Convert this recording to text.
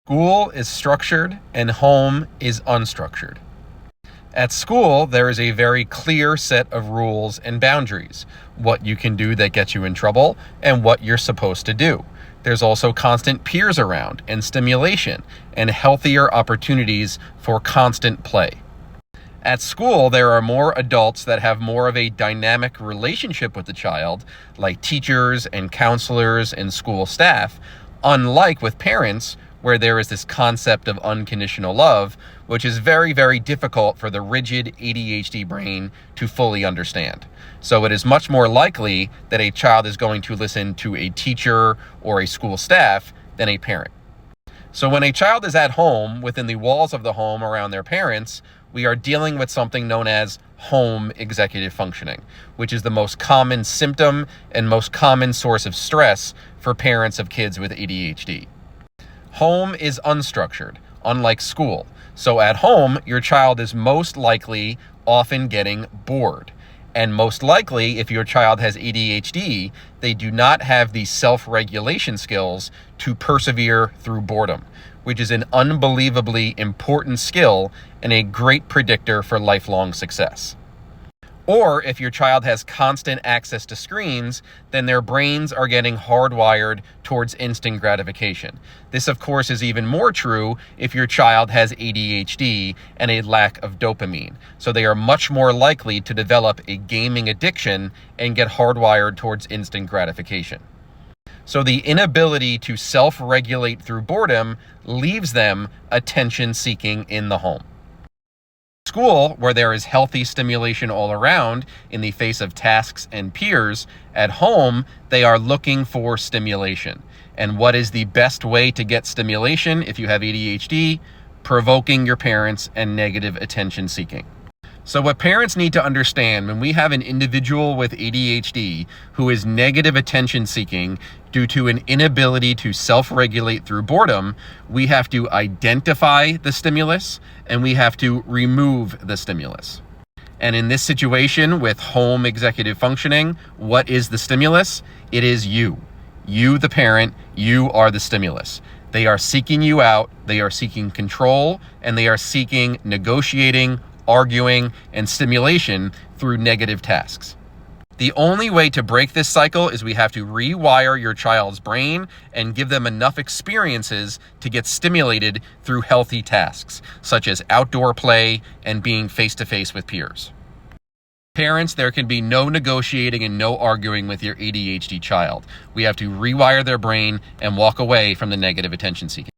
School is structured and home is unstructured. At school, there is a very clear set of rules and boundaries, what you can do that gets you in trouble and what you're supposed to do. There's also constant peers around and stimulation and healthier opportunities for constant play. At school, there are more adults that have more of a dynamic relationship with the child, like teachers and counselors and school staff, unlike with parents, where there is this concept of unconditional love, which is very, very difficult for the rigid ADHD brain to fully understand. So it is much more likely that a child is going to listen to a teacher or a school staff than a parent. So when a child is at home, within the walls of the home around their parents, we are dealing with something known as home executive functioning, which is the most common symptom and most common source of stress for parents of kids with ADHD. Home is unstructured, unlike school. So at home, your child is most likely often getting bored. And most likely, if your child has ADHD, they do not have the self-regulation skills to persevere through boredom, which is an unbelievably important skill and a great predictor for lifelong success. Or if your child has constant access to screens, then their brains are getting hardwired towards instant gratification. This, of course, is even more true if your child has ADHD and a lack of dopamine. So they are much more likely to develop a gaming addiction and get hardwired towards instant gratification. So the inability to self-regulate through boredom leaves them attention-seeking in the home. School, where there is healthy stimulation all around in the face of tasks and peers, at home, they are looking for stimulation. And what is the best way to get stimulation if you have ADHD? Provoking your parents and negative attention seeking. So what parents need to understand when we have an individual with ADHD who is negative attention seeking due to an inability to self-regulate through boredom, we have to identify the stimulus and we have to remove the stimulus. And in this situation with home executive functioning, what is the stimulus? It is you. You, the parent, you are the stimulus. They are seeking you out, they are seeking control, and they are seeking negotiating, arguing, and stimulation through negative tasks. The only way to break this cycle is we have to rewire your child's brain and give them enough experiences to get stimulated through healthy tasks, such as outdoor play and being face-to-face with peers. Parents, there can be no negotiating and no arguing with your ADHD child. We have to rewire their brain and walk away from the negative attention seeking.